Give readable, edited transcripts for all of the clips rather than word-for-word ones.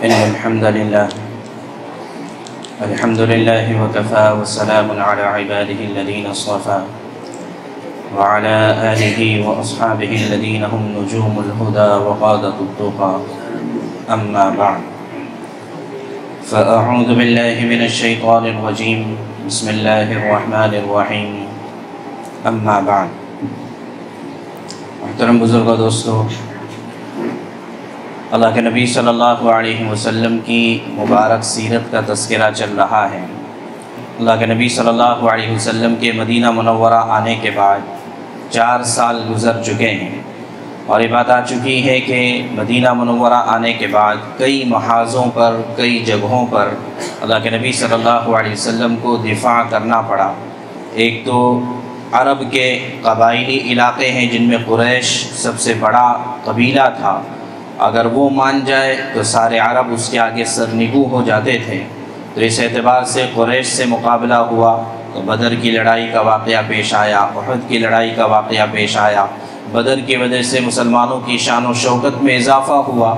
إن الحمد لله وكفى وسلام على عباده الذين اصطفى وعلى آله وأصحابه الذين هم نجوم الهدى وقادة التقى أما بعد فأعوذ بالله من الشيطان الرجيم بسم الله الرحمن الرحيم أما بعد محترم بزرگ و دوستو، اللہ کے نبی صلی اللہ علیہ وسلم کی مبارک سیرت کا تذکرہ چل رہا ہے۔ اللہ کے نبی صلی اللہ علیہ وسلم کے مدینہ منورہ آنے کے بعد 4 سال گزر چکے ہیں، اور یہ بات آ چکی ہے کہ مدینہ منورہ آنے کے بعد کئی محاذوں پر، کئی جگہوں پر اللہ کے نبی صلی اللہ علیہ وسلم کو دفاع کرنا پڑا۔ ایک تو عرب کے قبائلی علاقے ہیں جن میں قریش سب سے بڑا قبیلہ تھا، اگر وہ مان جائے تو سارے عرب اس کے آگے سرنگو ہو جاتے تھے، تو اس اعتبار سے قریش سے مقابلہ ہوا تو بدر کی لڑائی کا واقعہ پیش آیا، احد کی لڑائی کا واقعہ پیش آیا۔ بدر کی وجہ سے مسلمانوں کی شان و شوکت میں اضافہ ہوا،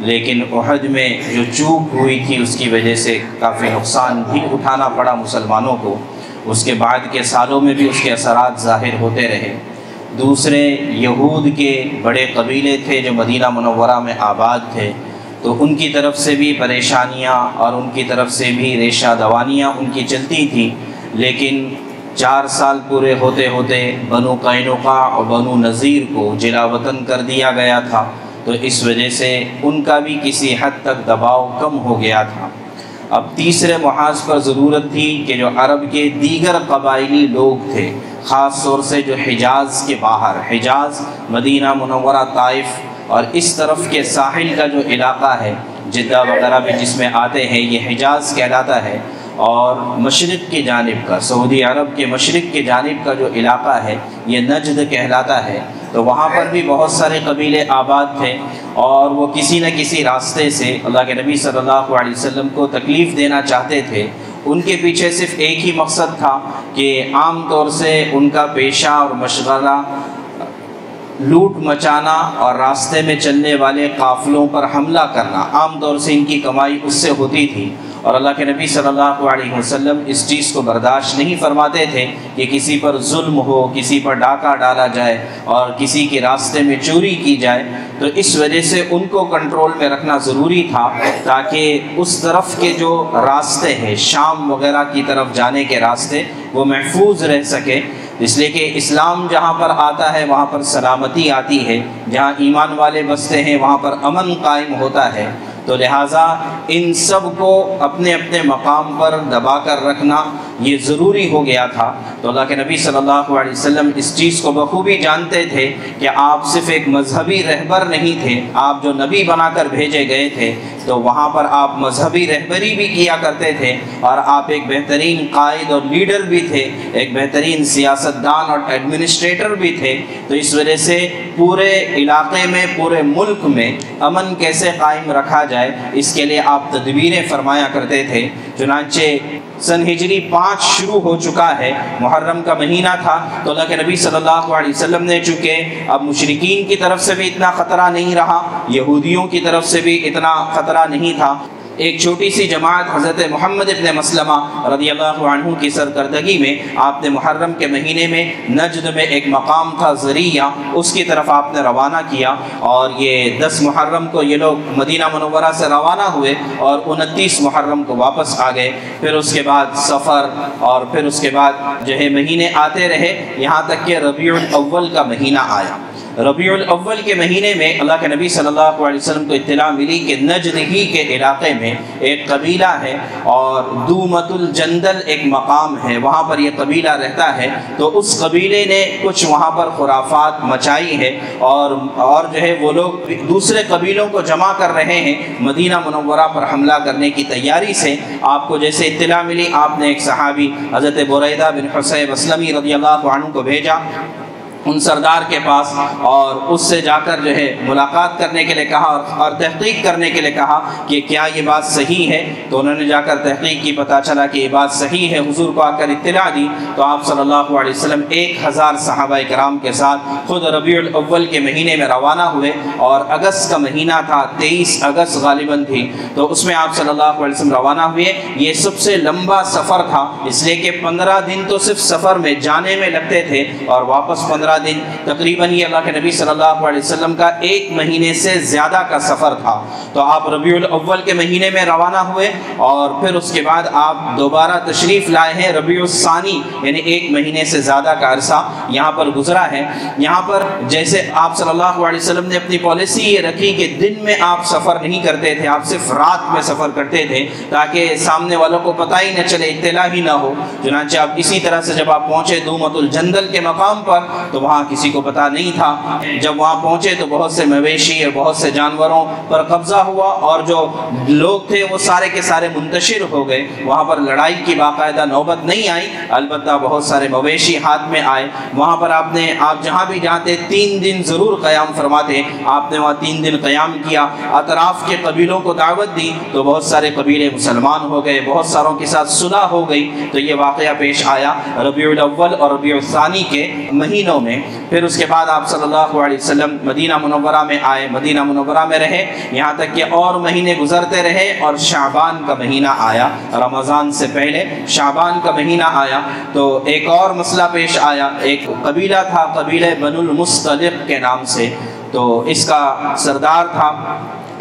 لیکن احد میں جو چوک ہوئی تھی اس کی وجہ سے کافی نقصان بھی اٹھانا پڑا مسلمانوں کو۔ اس کے بعد کے سالوں میں بھی اس کے اثرات ظاہر ہوتے رہے۔ دوسرے یہود کے بڑے قبیلے تھے جو مدینہ منورہ میں آباد تھے، تو ان کی طرف سے بھی پریشانیاں اور ان کی طرف سے بھی ریشہ دوانیاں ان کی چلتی تھیں، لیکن 4 سال پورے ہوتے ہوتے بنو قینقاع اور بنو نذیر کو جلا وطن کر دیا گیا تھا، تو اس وجہ سے ان کا بھی کسی حد تک دباؤ کم ہو گیا تھا۔ اب تیسرے محاذ پر ضرورت تھی کہ جو عرب کے دیگر قبائلی لوگ تھے، خاص طور سے جو حجاز کے باہر، حجاز، مدینہ منورہ، طائف اور اس طرف کے ساحل کا جو علاقہ ہے، جدہ وغیرہ بھی جس میں آتے ہیں، یہ حجاز کہلاتا ہے، اور مشرق کی جانب کا، سعودی عرب کے مشرق کی جانب کا جو علاقہ ہے یہ نجد کہلاتا ہے، تو وہاں پر بھی بہت سارے قبیلے آباد تھے، اور وہ کسی نہ کسی راستے سے اللہ کے نبی صلی اللہ علیہ وسلم کو تکلیف دینا چاہتے تھے۔ ان کے پیچھے صرف ایک ہی مقصد تھا کہ عام طور سے ان کا پیشہ اور مشغلہ لوٹ مچانا اور راستے میں چلنے والے قافلوں پر حملہ کرنا، عام طور سے ان کی کمائی اس سے ہوتی تھی، اور اللہ کے نبی صلی اللہ علیہ وسلم اس چیز کو برداشت نہیں فرماتے تھے کہ کسی پر ظلم ہو، کسی پر ڈاکہ ڈالا جائے اور کسی کے راستے میں چوری کی جائے، تو اس وجہ سے ان کو کنٹرول میں رکھنا ضروری تھا تاکہ اس طرف کے جو راستے ہیں، شام وغیرہ کی طرف جانے کے راستے، وہ محفوظ رہ سکے، اس لیے کہ اسلام جہاں پر آتا ہے وہاں پر سلامتی آتی ہے، جہاں ایمان والے بستے ہیں وہاں پر امن قائم ہوتا ہے، تو لہٰذا ان سب کو اپنے اپنے مقام پر دبا کر رکھنا یہ ضروری ہو گیا تھا۔ تو اللہ کے نبی صلی اللہ علیہ وسلم اس چیز کو بخوبی جانتے تھے کہ آپ صرف ایک مذہبی رہبر نہیں تھے، آپ جو نبی بنا کر بھیجے گئے تھے، تو وہاں پر آپ مذہبی رہبری بھی کیا کرتے تھے، اور آپ ایک بہترین قائد اور لیڈر بھی تھے، ایک بہترین سیاستدان اور ایڈمنسٹریٹر بھی تھے، تو اس وجہ سے پورے علاقے میں، پورے ملک میں امن کیسے قائم رکھا جائے، اس کے لیے آپ تدبیریں فرمایا کرتے تھے۔ چنانچہ سن ہجری 5 شروع ہو چکا ہے، محرم کا مہینہ تھا، تو اللہ کے نبی صلی اللہ علیہ وسلم نے چونکہ اب مشرکین کی طرف سے بھی اتنا خطرہ نہیں رہا، یہودیوں کی طرف سے بھی اتنا خطرہ نہیں تھا، ایک چھوٹی سی جماعت حضرت محمد ابن مسلمہ رضی اللہ عنہ کی سرکردگی میں آپ نے محرم کے مہینے میں نجد میں ایک مقام تھا ذریعہ، اس کی طرف آپ نے روانہ کیا، اور یہ 10 محرم کو یہ لوگ مدینہ منورہ سے روانہ ہوئے اور 29 محرم کو واپس آ گئے۔ پھر اس کے بعد سفر، اور پھر اس کے بعد جو ہے مہینے آتے رہے، یہاں تک کہ ربیع الاول کا مہینہ آیا۔ ربیع الاول کے مہینے میں اللہ کے نبی صلی اللہ علیہ وسلم کو اطلاع ملی کہ نجد ہی کے علاقے میں ایک قبیلہ ہے اور دومت الجندل ایک مقام ہے، وہاں پر یہ قبیلہ رہتا ہے، تو اس قبیلے نے کچھ وہاں پر خرافات مچائی ہے اور جو ہے وہ لوگ دوسرے قبیلوں کو جمع کر رہے ہیں مدینہ منورہ پر حملہ کرنے کی تیاری سے۔ آپ کو جیسے اطلاع ملی، آپ نے ایک صحابی حضرت بریدہ بن حصیب اسلمی رضی اللہ عنہ کو بھیجا ان سردار کے پاس اور اس سے جا کر جو ہے ملاقات کرنے کے لیے کہا اور تحقیق کرنے کے لیے کہا کہ کیا یہ بات صحیح ہے. تو انہوں نے جا کر تحقیق کی، پتہ چلا کہ یہ بات صحیح ہے. حضور کو آ کر اطلاع دی تو آپ صلی اللہ علیہ وسلم 1000 صحابہ کرام کے ساتھ خود ربیع الاول کے مہینے میں روانہ ہوئے، اور اگست کا مہینہ تھا، 23 اگست غالباً تھی، تو اس میں آپ صلی اللہ علیہ وسلم روانہ ہوئے. یہ سب سے لمبا سفر تھا، اس لیے کہ 15 دن تو صرف سفر میں جانے میں لگتے تھے اور واپس 15 دن. تقریباً یہ اللہ کے نبی صلی اللہ علیہ وسلم کا 1 مہینے سے زیادہ کا سفر تھا. تو آپ ربیع الاول کے مہینے میں روانہ ہوئے اور پھر اس کے بعد آپ دوبارہ تشریف لائے ہیں ربیع الثانی، یعنی 1 مہینے سے زیادہ کا عرصہ یہاں پر گزرا ہے. یہاں پر جیسے آپ صلی اللہ علیہ وسلم نے اپنی پالیسی یہ رکھی کہ دن میں آپ سفر نہیں کرتے تھے، آپ صرف رات میں سفر کرتے تھے تاکہ سامنے والوں کو پتہ ہی نہ چلے، اطلاع ہی نہ ہو. چنانچہ آپ اسی طرح سے جب آپ پہنچے دومت الجندل کے مقام پر تو وہاں کسی کو پتہ نہیں تھا. جب وہاں پہنچے تو بہت سے مویشی اور بہت سے جانوروں پر قبضہ ہوا اور جو لوگ تھے وہ سارے کے سارے منتشر ہو گئے. وہاں پر لڑائی کی باقاعدہ نوبت نہیں آئی، البتہ بہت سارے مویشی ہاتھ میں آئے. وہاں پر آپ جہاں بھی جاتے 3 دن ضرور قیام فرماتے. آپ نے وہاں 3 دن قیام کیا، اطراف کے قبیلوں کو دعوت دی تو بہت سارے قبیلے مسلمان ہو گئے، بہت ساروں کے ساتھ صلح ہو گئی. تو یہ واقعہ پیش آیا ربیع الاول اور ربیع الثانی کے مہینوں میں. پھر اس کے بعد آپ صلی اللہ علیہ وسلم مدینہ منورہ میں آئے، مدینہ منورہ میں رہے، یہاں تک کہ اور مہینے گزرتے رہے اور شعبان کا مہینہ آیا. رمضان سے پہلے شعبان کا مہینہ آیا تو ایک اور مسئلہ پیش آیا. ایک قبیلہ تھا، قبیلہ بنو المصطلق کے نام سے، تو اس کا سردار تھا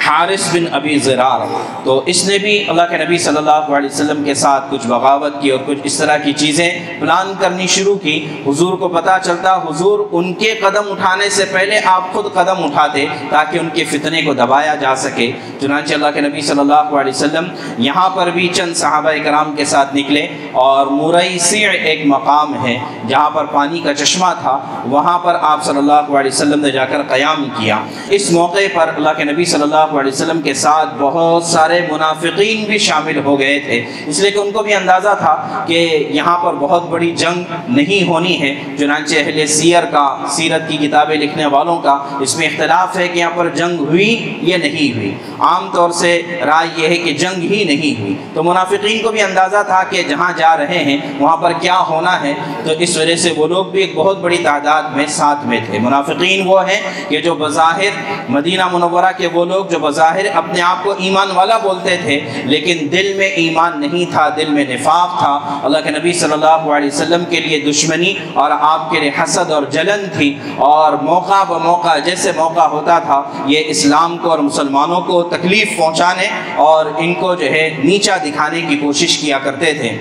حارث بن ابی زرار. تو اس نے بھی اللہ کے نبی صلی اللہ علیہ وسلم کے ساتھ کچھ بغاوت کی اور کچھ اس طرح کی چیزیں پلان کرنی شروع کی. حضور کو پتہ چلتا، حضور ان کے قدم اٹھانے سے پہلے آپ خود قدم اٹھاتے تاکہ ان کے فتنے کو دبایا جا سکے. چنانچہ اللہ کے نبی صلی اللہ علیہ وسلم یہاں پر بھی چند صحابہ کرام کے ساتھ نکلے اور مریسع ایک مقام ہے جہاں پر پانی کا چشمہ تھا، وہاں پر آپ صلی اللہ علیہ وسلم نے جا کر قیام کیا. اس موقع پر اللہ کے نبی صلی اللہ علیہ وسلم کے ساتھ بہت سارے منافقین بھی شامل ہو گئے تھے، اس لیے کہ ان کو بھی اندازہ تھا کہ یہاں پر بہت بڑی جنگ نہیں ہونی ہے. چنانچہ اہل سیر کا، سیرت کی کتابیں لکھنے والوں کا اس میں اختلاف ہے کہ یہاں پر جنگ ہوئی یا نہیں ہوئی. عام طور سے رائے یہ ہے کہ جنگ ہی نہیں ہوئی. تو منافقین کو بھی اندازہ تھا کہ جہاں جا رہے ہیں وہاں پر کیا ہونا ہے، تو اس وجہ سے وہ لوگ بھی ایک بہت بڑی تعداد میں ساتھ میں تھے. منافقین وہ ہیں کہ جو بظاہر مدینہ منورہ کے وہ لوگ جو بظاہر اپنے آپ کو ایمان والا بولتے تھے لیکن دل میں ایمان نہیں تھا، دل میں نفاق تھا. اللہ کے نبی صلی اللہ علیہ وسلم کے لیے دشمنی اور آپ کے لیے حسد اور جلن تھی، اور موقع بموقع جیسے موقع ہوتا تھا یہ اسلام کو اور مسلمانوں کو تکلیف پہنچانے اور ان کو جو ہے نیچا دکھانے کی کوشش کیا کرتے تھے.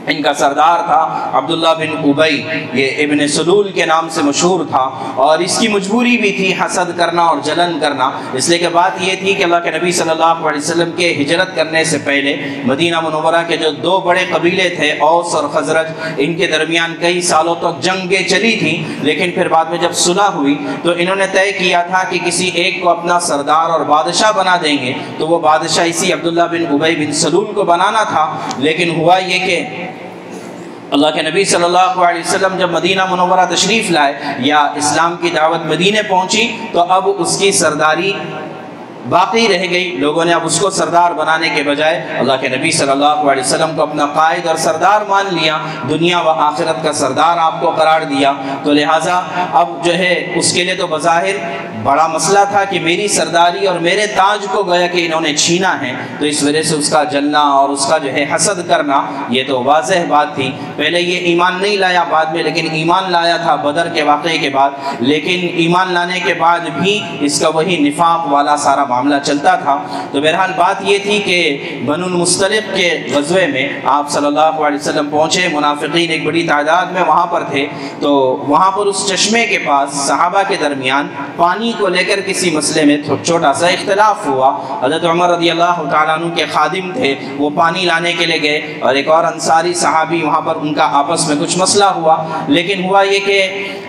ان کا سردار تھا عبداللہ بن ابی، یہ ابن سلول کے نام سے مشہور تھا، اور اس کی مجبوری بھی تھی حسد کرنا اور جلن کرنا. اس لیے کہ بات یہ تھی کہ اللہ کے نبی صلی اللہ علیہ وسلم کے ہجرت کرنے سے پہلے مدینہ منورہ کے جو 2 بڑے قبیلے تھے اوس اور خزرج، ان کے درمیان کئی سالوں تک جنگیں چلی تھیں، لیکن پھر بعد میں جب صلح ہوئی تو انہوں نے طے کیا تھا کہ کسی ایک کو اپنا سردار اور بادشاہ بنا دیں گے. تو وہ بادشاہ اسی عبداللہ بن ابی بن سلول کو بنانا تھا. لیکن ہوا یہ کہ اللہ کے نبی صلی اللہ علیہ وسلم جب مدینہ منورہ تشریف لائے یا اسلام کی دعوت مدینے پہنچی تو اب اس کی سرداری باقی رہ گئی. لوگوں نے اب اس کو سردار بنانے کے بجائے اللہ کے نبی صلی اللہ علیہ وسلم کو اپنا قائد اور سردار مان لیا، دنیا و آخرت کا سردار آپ کو قرار دیا. تو لہٰذا اب جو ہے اس کے لیے تو بظاہر بڑا مسئلہ تھا کہ میری سرداری اور میرے تاج کو گویا کہ انہوں نے چھینا ہے، تو اس وجہ سے اس کا جلنا اور اس کا جو ہے حسد کرنا یہ تو واضح بات تھی. پہلے یہ ایمان نہیں لایا بعد میں، لیکن ایمان لایا تھا بدر کے واقعے کے بعد. لیکن ایمان لانے کے بعد بھی اس کا وہی نفاق والا سارا معاملہ چلتا تھا. تو بہرحال بات یہ تھی کہ بنو المصطلق کے غزوے میں آپ صلی اللہ علیہ وسلم پہنچے، منافقین ایک بڑی تعداد میں وہاں پر تھے. تو وہاں پر اس چشمے کے پاس صحابہ کے درمیان پانی کو لے کر کسی مسئلے میں چھوٹا سا اختلاف ہوا. حضرت عمر رضی اللہ تعالیٰ عنہ کے خادم تھے، وہ پانی لانے کے لیے گئے اور ایک اور انصاری صحابی وہاں پر ان کا آپس میں کچھ مسئلہ ہوا. لیکن ہوا یہ کہ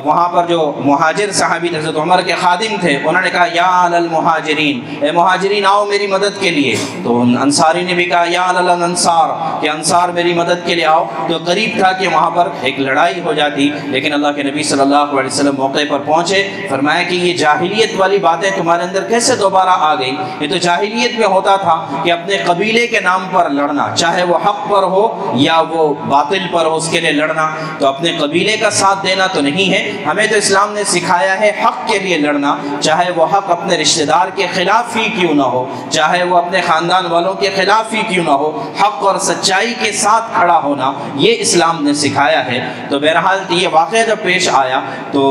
وہاں پر جو مہاجر صحابی حضرت عمر کے خادم تھے انہوں نے کہا یا علی المہاجرین، اے مہاجرین آؤ میری مدد کے لیے۔ تو انصاری نے بھی کہا یا الانصار، کہ انصار میری مدد کے لیے آؤ۔ تو قریب تھا کہ وہاں پر ایک لڑائی ہو جاتی، لیکن اللہ کے نبی صلی اللہ علیہ وسلم موقع پر پہنچے، فرمایا کہ یہ جاہلیت والی باتیں تمہارے اندر کیسے دوبارہ آ گئی؟ یہ تو جاہلیت میں ہوتا تھا کہ اپنے قبیلے کے نام پر لڑنا، چاہے وہ حق پر ہو یا وہ باطل پر ہو، اس کے لیے لڑنا، تو اپنے قبیلے کا ساتھ دینا تو نہیں ہے۔ ہمیں تو اسلام نے سکھایا ہے حق کے لیے لڑنا، چاہے وہ حق اپنے رشتہ دار کے خلاف ہی کیوں نہ ہو، چاہے وہ اپنے خاندان والوں کے خلاف ہی کیوں نہ ہو، حق اور سچائی کے ساتھ کھڑا ہونا یہ اسلام نے سکھایا ہے۔ تو بہرحال یہ واقعہ جب پیش آیا تو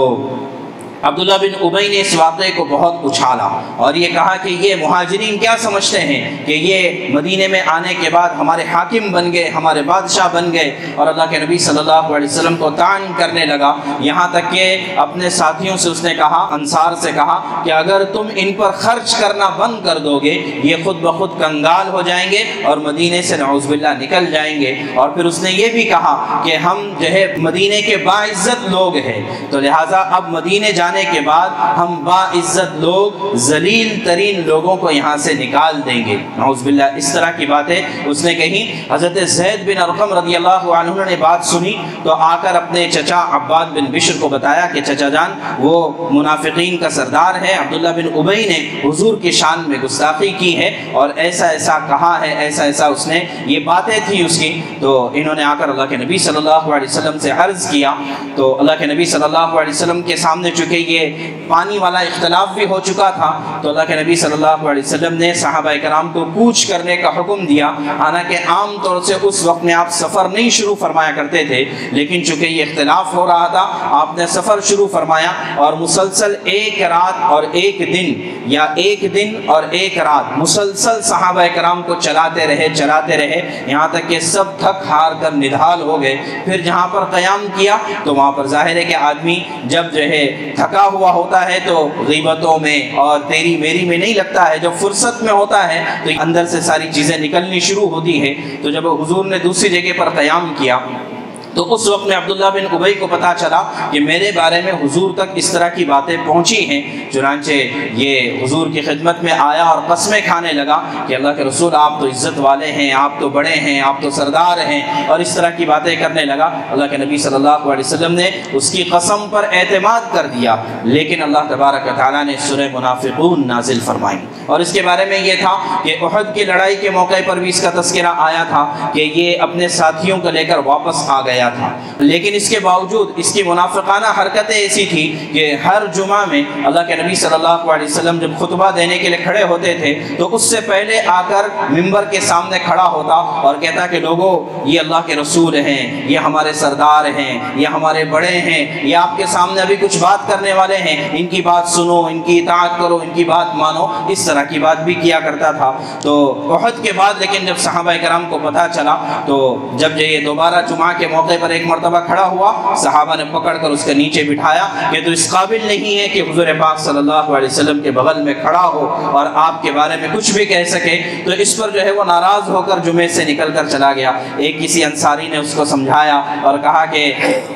عبداللہ بن ابی نے اس واقعے کو بہت اچھالا اور یہ کہا کہ یہ مہاجرین کیا سمجھتے ہیں کہ یہ مدینے میں آنے کے بعد ہمارے حاکم بن گئے، ہمارے بادشاہ بن گئے، اور اللہ کے نبی صلی اللہ علیہ وسلم کو طعن کرنے لگا، یہاں تک کہ اپنے ساتھیوں سے اس نے کہا، انصار سے کہا کہ اگر تم ان پر خرچ کرنا بند کر دو گے یہ خود بخود کنگال ہو جائیں گے اور مدینے سے نعوذ باللہ نکل جائیں گے۔ اور پھر اس نے یہ بھی کہا کہ ہم جو ہے مدینے کے باعزت لوگ ہیں، تو لہٰذا اب مدینے جانے کے بعد ہم باعزت لوگ ذلیل ترین لوگوں کو یہاں سے نکال دیں گے، نعوذ باللہ۔ اس طرح کی باتیں اس نے کہی۔ حضرت زید بن ارقم رضی اللہ عنہ نے بات سنی تو آ کر اپنے چچا عباد بن بشر کو بتایا کہ چچا جان وہ منافقین کا سردار ہے، عبداللہ بن ابی نے حضور کی شان میں گستاخی کی ہے اور ایسا ایسا کہا ہے، ایسا ایسا اس نے یہ باتیں تھی اس کی۔ تو انہوں نے آ کر اللہ کے نبی صلی اللہ علیہ وسلم سے عرض کیا، تو اللہ کے نبی صلی اللہ علیہ وسلم کے سامنے چونکہ یہ پانی والا اختلاف بھی ہو چکا تھا تو اللہ کے نبی صلی اللہ علیہ وسلم نے صحابہ کرام کو کوچ کرنے کا حکم دیا، حالانکہ عام طور سے اس وقت میں آپ سفر نہیں شروع فرمایا کرتے تھے، لیکن چونکہ یہ اختلاف ہو رہا تھا آپ نے سفر شروع فرمایا اور مسلسل ایک رات اور ایک دن یا ایک دن اور ایک رات مسلسل صحابہ کرام کو چلاتے رہے یہاں تک کہ سب تھک ہار کر نڈھال ہو گئے۔ پھر جہاں پر قیام کیا تو وہاں پر ظاہر ہے کہ آدمی جب جو ہے تھکا ہوا ہوتا ہے تو غیبتوں میں اور تیری میری میں نہیں لگتا ہے، جب فرصت میں ہوتا ہے تو اندر سے ساری چیزیں نکلنی شروع ہوتی ہے۔ تو جب حضور نے دوسری جگہ پر قیام کیا تو اس وقت میں عبداللہ بن ابی کو پتا چلا کہ میرے بارے میں حضور تک اس طرح کی باتیں پہنچی ہیں، چنانچہ یہ حضور کی خدمت میں آیا اور قسمیں کھانے لگا کہ اللہ کے رسول آپ تو عزت والے ہیں، آپ تو بڑے ہیں، آپ تو سردار ہیں، اور اس طرح کی باتیں کرنے لگا۔ اللہ کے نبی صلی اللہ علیہ وسلم نے اس کی قسم پر اعتماد کر دیا، لیکن اللہ تبارک و تعالیٰ نے سورہ منافقون نازل فرمائی، اور اس کے بارے میں یہ تھا کہ احد کی لڑائی کے موقع پر بھی اس کا تذکرہ آیا تھا کہ یہ اپنے ساتھیوں کو لے کر واپس آ گیا تھا، لیکن اس کے باوجود اس کی منافقانہ حرکتیں ایسی تھی کہ ہر جمعہ میں اللہ کے نبی صلی اللہ علیہ وسلم جب خطبہ دینے کے لیے کھڑے ہوتے تھے تو اس سے پہلے آ کر ممبر کے سامنے کھڑا ہوتا اور کہتا کہ لوگوں یہ اللہ کے رسول ہیں، یہ ہمارے سردار ہیں، یہ ہمارے بڑے ہیں، یہ آپ کے سامنے ابھی کچھ بات کرنے والے ہیں، ان کی بات سنو، ان کی اطاعت کرو، ان کی بات مانو، اس طرح کی بات بھی کیا کرتا تھا۔ تو احد کے بعد لیکن جب صحابہ کرام کو پتہ چلا تو جب یہ دوبارہ جمعہ کے موقع پر ایک مرتبہ کھڑا ہوا، صحابہ نے پکڑ کر اس کے نیچے بٹھایا کہ تو اس قابل نہیں ہے کہ حضور پاک صلی اللہ علیہ وسلم کے بغل میں کھڑا ہو اور آپ کے بارے میں کچھ بھی کہہ سکے۔ تو اس پر جو ہے وہ ناراض ہو کر جمعے سے نکل کر چلا گیا۔ ایک کسی انصاری نے اس کو سمجھایا اور کہا کہ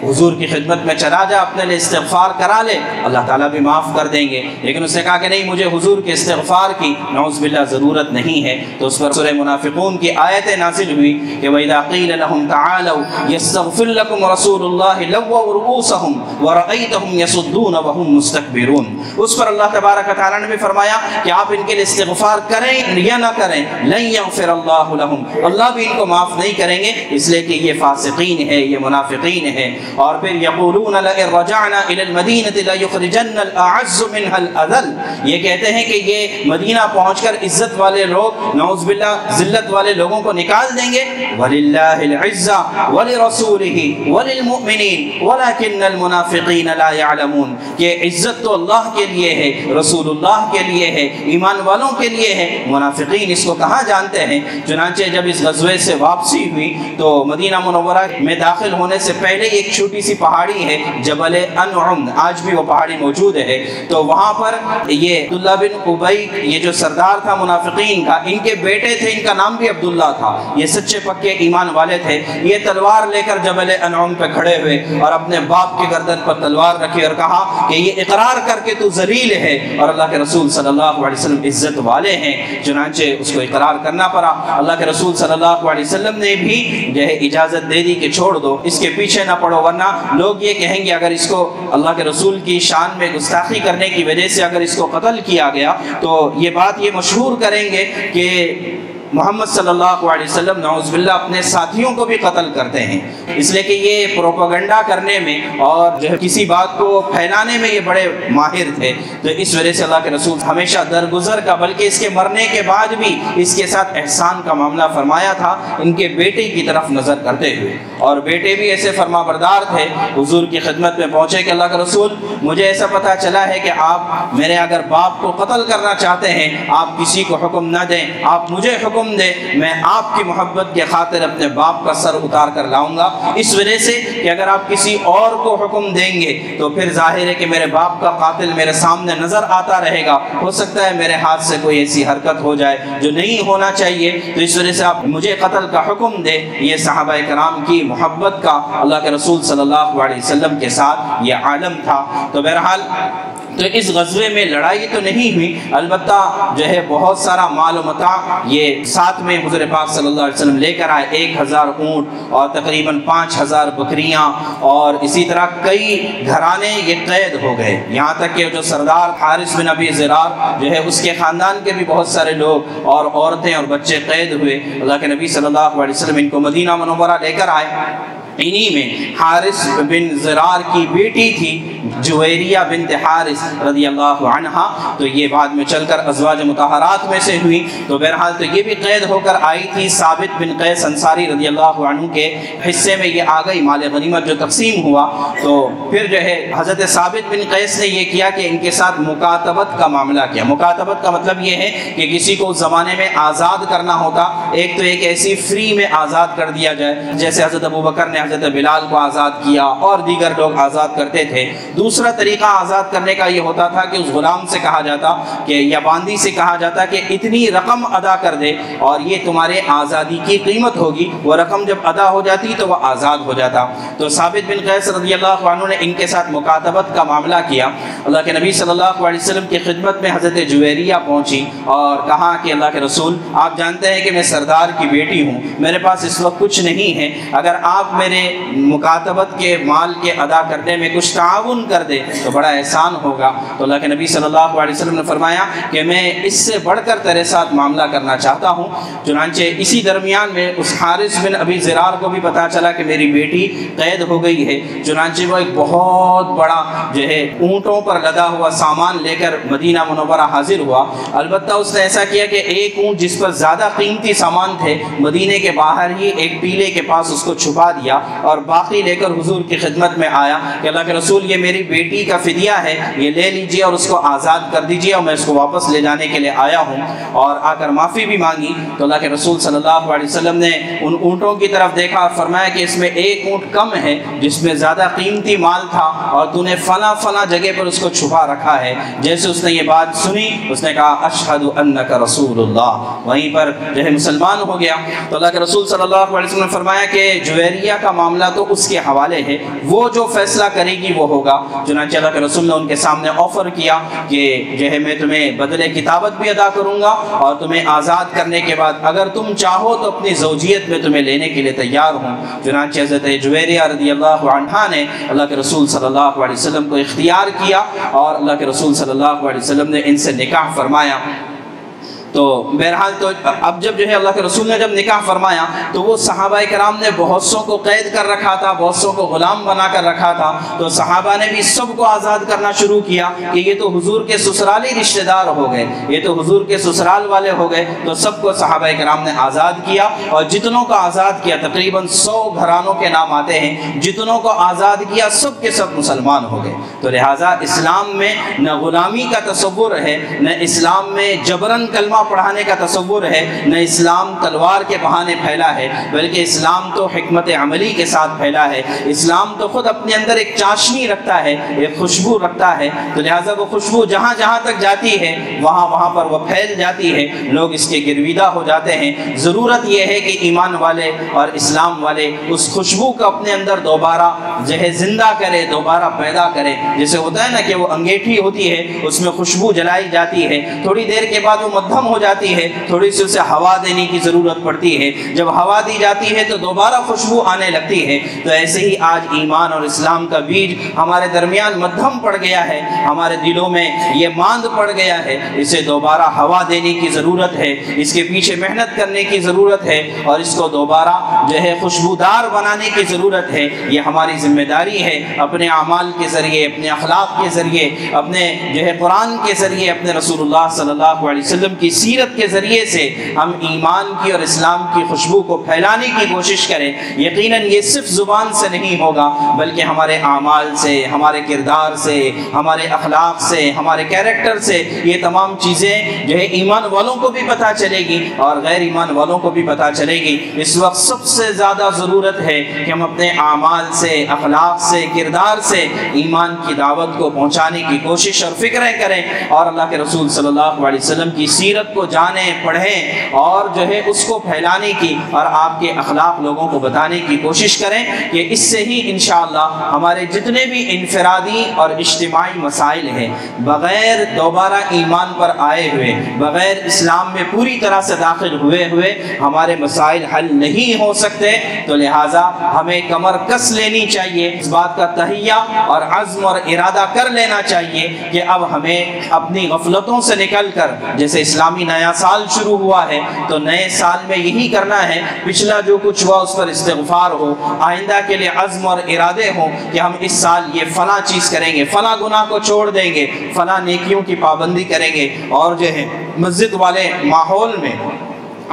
حضور کی خدمت میں چلا جا، اپنے لیے استغفار کرا لے، اللہ تعالیٰ بھی معاف کر دیں گے۔ لیکن اس نے کہا کہ نہیں، مجھے حضور کے استغفار کی نعوذ باللہ ضرورت نہیں ہے۔ تو اس پر سورہ منافقون کی آیتیں نازل ہوئی کہ وَإِذَا قِيلَ لَهُمْ تَعَالَوْا يَسْتَغْفِرْ لَكُمْ رَسُولُ اللَّهِ لَوَّوْا رُؤُوسَهُمْ وَرَأَيْتَهُمْ يَصُدُّونَ وَهُمْ مُسْتَكْبِرُونَ۔ اس پر اللہ تبارک و تعالیٰ نے بھی فرمایا کہ آپ ان کے لیے استغفار کریں یا نہ کریں، لَن يَغْفِرَ اللَّهُ لَهُمْ، اللہ بھی ان کو معاف نہیں کریں گے، اس لیے کہ یہ فاسقین ہے، یہ منافقین ہے۔ اور پھر يَقُولُونَ لَئِن رَجَعْنَا إِلَى الْمَدِينَةِ لَيُخْرِجَنَّ الْأَعَزُّ مِنْهَا الْأَذَلَّ، یہ کہتے ہیں کہ یہ مدینہ پہنچ کر عزت والے لوگ نعوذ باللہ ذلت والے لوگوں کو نکال دیں گے۔ وَلِلَّهِ الْعِزَّةُ وَلِرَسُولِهِ وَلِلْمُؤْمِنِينَ وَلَكِنَّ الْمُنَافِقِينَ لَا يَعْلَمُونَ، کہ عزت تو اللہ کے لیے ہے، رسول اللہ کے لیے ہے، ایمان والوں کے لیے ہے، منافقین اس کو کہاں جانتے ہیں۔ چنانچہ جب اس غزوے سے واپسی ہوئی تو مدینہ منورہ میں داخل ہونے سے پہلے ایک چھوٹی سی پہاڑی ہے جبل انعم، آج بھی وہ پہاڑی موجود ہے۔ تو وہاں پر یہ عبداللہ بن ابی، یہ جو سردار تھا منافقین کا، ان کے بیٹے تھے، ان کا نام بھی عبداللہ تھا، یہ سچے پکے ایمان والے تھے، یہ تلوار لے کر جبل انعم پہ کھڑے ہوئے اور اپنے باپ کی گردن پر تلوار رکھی اور کہا کہ یہ اقرار کر کے تو ذلیل ہے اور اللہ کے رسول صلی اللہ علیہ وسلم عزت والے ہیں، چنانچہ اس کو اقرار کرنا پڑا۔ اللہ کے رسول صلی اللہ علیہ وسلم نے بھی جو ہے اجازت دے دی کہ چھوڑ دو، اس کے پیچھے نہ پڑو، ورنہ لوگ یہ کہیں گے اگر اس کو اللہ کے رسول کی شان میں گستاخی کرنے کی وجہ سے اگر اس کو قتل کیا گیا تو یہ بات یہ مشہور کریں گے کہ محمد صلی اللہ علیہ وسلم نعوذ باللہ اپنے ساتھیوں کو بھی قتل کرتے ہیں، اس لیے کہ یہ پروپیگنڈا کرنے میں اور جو ہے کسی بات کو پھیلانے میں یہ بڑے ماہر تھے۔ تو اس وجہ سے اللہ کے رسول ہمیشہ درگزر کا بلکہ اس کے مرنے کے بعد بھی اس کے ساتھ احسان کا معاملہ فرمایا تھا، ان کے بیٹے کی طرف نظر کرتے ہوئے، اور بیٹے بھی ایسے فرما بردار تھے، حضور کی خدمت میں پہنچے کہ اللہ کے رسول مجھے ایسا پتہ چلا ہے کہ آپ میرے اگر باپ کو قتل کرنا چاہتے ہیں آپ کسی کو حکم نہ دیں، آپ مجھے حکم دے، میں آپ کی محبت کے خاطر اپنے باپ کا سر اتار کر لاؤں گا، اس وجہ سے کہ اگر آپ کسی اور کو حکم دیں گے تو پھر ظاہر ہے کہ میرے باپ کا قاتل میرے سامنے نظر آتا رہے گا، ہو سکتا ہے میرے ہاتھ سے کوئی ایسی حرکت ہو جائے جو نہیں ہونا چاہیے، تو اس وجہ سے آپ مجھے قتل کا حکم دے۔ یہ صحابہ کرام کی محبت کا اللہ کے رسول صلی اللہ علیہ وسلم کے ساتھ یہ عالم تھا۔ تو بہرحال تو اس غزوے میں لڑائی تو نہیں ہوئی، البتہ جو ہے بہت سارا مال و متاع یہ ساتھ میں حضور پاک صلی اللہ علیہ وسلم لے کر آئے، 1000 اونٹ اور تقریباً 5000 بکریاں، اور اسی طرح کئی گھرانے یہ قید ہو گئے، یہاں تک کہ جو سردار حارث بن ابی ضرار جو ہے اس کے خاندان کے بھی بہت سارے لوگ اور عورتیں اور بچے قید ہوئے۔ اللہ کے نبی صلی اللہ علیہ وسلم ان کو مدینہ منورہ لے کر آئے۔ انہی میں حارث بن ضرار کی بیٹی تھی جویریہ بنت حارث رضی اللہ عنہا، تو یہ بعد میں چل کر ازواج مطہرات میں سے ہوئی، تو بہرحال تو یہ بھی قید ہو کر آئی تھی۔ ثابت بن قیس انصاری رضی اللہ عنہ کے حصے میں یہ آ گئی، مال غنیمت جو تقسیم ہوا، تو پھر جو ہے حضرت ثابت بن قیس نے یہ کیا کہ ان کے ساتھ مکاتبت کا معاملہ کیا۔ مکاتبت کا مطلب یہ ہے کہ کسی کو اس زمانے میں آزاد کرنا ہوتا، ایک تو ایک ایسی فری میں آزاد کر دیا جائے، جیسے حضرت ابوبکر نے حضرت بلال کو آزاد کیا اور دیگر لوگ آزاد کرتے تھے۔ دوسرا طریقہ آزاد کرنے کا یہ ہوتا تھا کہ اس غلام سے کہا جاتا کہ یا باندی سے کہا جاتا کہ اتنی رقم ادا کر دے اور یہ تمہارے آزادی کی قیمت ہوگی، وہ رقم جب ادا ہو جاتی تو وہ آزاد ہو جاتا۔ تو ثابت بن قیس رضی اللہ عنہ نے ان کے ساتھ مکاتبت کا معاملہ کیا۔ اللہ کے نبی صلی اللہ علیہ وسلم کی خدمت میں حضرت جویریہ پہنچی اور کہا کہ اللہ کے رسول آپ جانتے ہیں کہ میں سردار کی بیٹی ہوں، میرے پاس اس وقت کچھ نہیں ہے، اگر آپ میرے مکاتبت کے مال کے ادا کرنے میں کچھ تعاون کر دے تو بڑا احسان ہوگا۔ تو اللہ کے نبی صلی اللہ علیہ وسلم نے فرمایا کہ میں اس سے بڑھ کر تیرے ساتھ معاملہ کرنا چاہتا ہوں۔ چنانچہ اسی درمیان میں اس حارث بن ابی ضرار کو بھی پتا چلا کہ میری بیٹی قید ہو گئی ہے، چنانچہ وہ ایک بہت بڑا جو ہے اونٹوں پر لدا ہوا سامان لے کر مدینہ منورہ حاضر ہوا۔ البتہ اس نے ایسا کیا کہ ایک اونٹ جس پر زیادہ قیمتی سامان تھے مدینے کے باہر ہی ایک ٹیلے کے پاس اس کو چھپا دیا اور باقی لے کر حضور کی خدمت میں آیا کہ اللہ کے رسول یہ میری بیٹی کا فدیہ ہے، یہ لے لیجئے اور اس کو آزاد کر دیجئے، اور میں اس کو واپس لے جانے کے لیے آیا ہوں، اور آ کر معافی بھی مانگی۔ تو اللہ کے رسول صلی اللہ علیہ وسلم نے ان اونٹوں کی طرف دیکھا اور فرمایا کہ اس میں ایک اونٹ کم ہے جس میں زیادہ قیمتی مال تھا اور تو نے فلاں فلاں جگہ پر اس کو چھپا رکھا ہے۔ جیسے اس نے یہ بات سنی اس نے کہا اشہد انک رسول اللہ، وہیں پر جو ہے مسلمان ہو گیا۔ تو اللہ کے رسول صلی اللہ علیہ وسلم نے فرمایا کہ جویریہ کا معاملہ تو اس کے حوالے ہے، وہ جو فیصلہ کرے گی وہ ہوگا۔ چنانچہ اللہ کے رسول نے ان کے سامنے آفر کیا کہ جو ہے میں تمہیں بدلے کتابت بھی ادا کروں گا اور تمہیں آزاد کرنے کے بعد اگر تم چاہو تو اپنی زوجیت میں تمہیں لینے کے لیے تیار ہوں۔ چنانچہ حضرت جویریہ رضی اللہ عنہا نے اللہ کے رسول صلی اللہ علیہ وسلم کو اختیار کیا اور اللہ کے رسول صلی اللہ علیہ وسلم نے ان سے نکاح فرمایا۔ تو بہرحال تو اب جب جو ہے اللہ کے رسول نے جب نکاح فرمایا تو وہ صحابہ کرام نے بہت سو کو قید کر رکھا تھا، بہت سو کو غلام بنا کر رکھا تھا، تو صحابہ نے بھی سب کو آزاد کرنا شروع کیا کہ یہ تو حضور کے سسرالی رشتہ دار ہو گئے، یہ تو حضور کے سسرال والے ہو گئے، تو سب کو صحابہ کرام نے آزاد کیا، اور جتنوں کو آزاد کیا تقریباً 100 گھرانوں کے نام آتے ہیں، جتنوں کو آزاد کیا سب کے سب مسلمان ہو گئے۔ تو لہٰذا اسلام میں نہ غلامی کا تصور ہے، نہ اسلام میں جبراً کلمہ پڑھانے کا تصور ہے، نہ اسلام تلوار کے بہانے پھیلا ہے، بلکہ اسلام تو حکمت عملی کے ساتھ پھیلا ہے۔ اسلام تو خود اپنے اندر ایک چاشنی رکھتا ہے، ایک خوشبو رکھتا ہے، تو لہٰذا وہ خوشبو جہاں جہاں تک جاتی ہے وہاں پر وہ پھیل جاتی ہے، لوگ اس کے گرویدہ ہو جاتے ہیں۔ ضرورت یہ ہے کہ ایمان والے اور اسلام والے اس خوشبو کو اپنے اندر دوبارہ زندہ کرے، دوبارہ پیدا کرے۔ جیسے ہوتا ہے نا کہ وہ انگیٹھی ہوتی ہے، اس میں خوشبو جلائی جاتی ہے، تھوڑی دیر کے بعد وہ مدھم ہو جاتی ہے، تھوڑی سی اسے ہوا دینے کی ضرورت پڑتی ہے، جب ہوا دی جاتی ہے تو دوبارہ خوشبو آنے لگتی ہے۔ تو ایسے ہی آج ایمان اور اسلام کا بیج ہمارے درمیان مدھم پڑ گیا ہے، ہمارے دلوں میں یہ ماند پڑ گیا ہے، اسے دوبارہ ہوا دینے کی ضرورت ہے، اس کے پیچھے محنت کرنے کی ضرورت ہے، اور اس کو دوبارہ خوشبودار بنانے کی ضرورت ہے۔ یہ ہماری ذمہ داری ہے، اپنے اعمال کے ذریعے، اپنے اخلاق کے ذریعے، اپنے قرآن کے ذریعے، اپنے رسول اللہ صلی اللہ علیہ وسلم کی سیرت کے ذریعے سے ہم ایمان کی اور اسلام کی خوشبو کو پھیلانے کی کوشش کریں۔ یقیناً یہ صرف زبان سے نہیں ہوگا، بلکہ ہمارے اعمال سے، ہمارے کردار سے، ہمارے اخلاق سے، ہمارے کیریکٹر سے یہ تمام چیزیں ایمان والوں کو بھی پتہ چلے گی اور غیر ایمان والوں کو بھی پتہ چلے گی۔ اس وقت سب سے زیادہ ضرورت ہے کہ ہم اپنے اعمال سے، اخلاق سے، کردار سے ایمان کی دعوت کو پہنچانے کی کوشش اور فکریں کریں، اور اللہ کے رسول صلی اللہ علیہ وسلم کی سیرت کو جانیں، پڑھیں، اور اس کو پھیلانے کی اور آپ کے اخلاق لوگوں کو بتانے کی کوشش کریں کہ اس سے ہی انشاءاللہ ہمارے جتنے بھی انفرادی اور اجتماعی مسائل ہیں، بغیر دوبارہ ایمان پر آئے ہوئے، بغیر اسلام میں پوری طرح سے داخل ہوئے ہمارے مسائل حل نہیں ہو سکتے۔ تو لہٰذا ہمیں کمر کس لینی چاہیے، اس بات کا تہیہ اور عزم اور ارادہ کر لینا چاہیے کہ اب ہمیں اپنی غفلتوں سے نکل کر، جیسے اسلامی نیا سال شروع ہوا ہے تو نئے سال میں یہی کرنا ہے، پچھلا جو کچھ ہوا اس پر استغفار ہو، آئندہ کے لیے عزم اور ارادے ہوں کہ ہم اس سال یہ فلاں چیز کریں گے، فلاں گناہ کو چھوڑ دیں گے، فلاں نیکیوں کی پابندی کریں گے، اور مسجد والے ماحول میں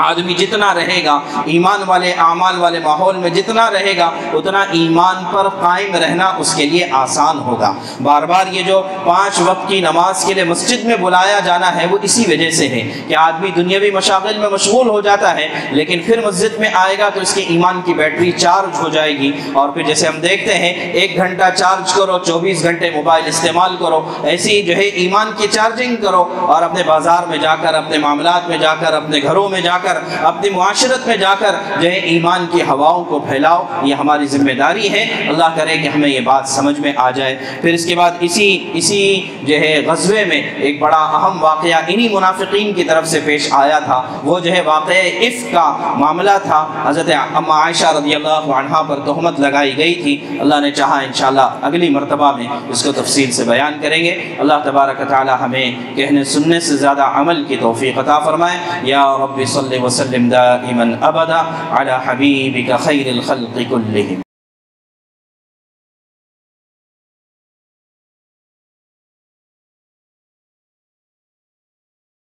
آدمی جتنا رہے گا، ایمان والے اعمال والے ماحول میں جتنا رہے گا، اتنا ایمان پر قائم رہنا اس کے لیے آسان ہوگا۔ بار بار یہ جو 5 وقت کی نماز کے لیے مسجد میں بلایا جانا ہے وہ اسی وجہ سے ہے کہ آدمی دنیاوی مشاغل میں مشغول ہو جاتا ہے، لیکن پھر مسجد میں آئے گا تو اس کی ایمان کی بیٹری چارج ہو جائے گی، اور پھر جیسے ہم دیکھتے ہیں 1 گھنٹہ چارج کرو، 24 گھنٹے موبائل استعمال کرو، ایسی ایمان کی چارجنگ کرو، اور اپنے بازار میں جا کر، اپنے معاملات میں جا کر، اپنے گھروں میں جا کر، اپنی معاشرت میں جا کر ایمان کی ہواؤں کو پھیلاؤ۔ یہ ہماری ذمہ داری ہے، اللہ کرے کہ ہمیں یہ بات سمجھ میں آ جائے۔ پھر اس کے بعد اسی غزوے میں ایک بڑا اہم واقعہ انہی منافقین کی طرف سے پیش آیا تھا، وہ واقعہ عفق کا معاملہ تھا۔ حضرت ام عائشہ رضی اللہ عنہا پر تہمت لگائی گئی تھی، اللہ نے چاہا انشاءاللہ اگلی مرتبہ میں اس کو تفصیل سے بیان کریں گے۔ اللہ تبارک و تعالی ہمیں کہنے سننے سے زیادہ عمل کی توفیق عطا فرمائے۔ یا رب صلی وسلم دائما ابدا علی حبیبک خیر الخلق کلہم۔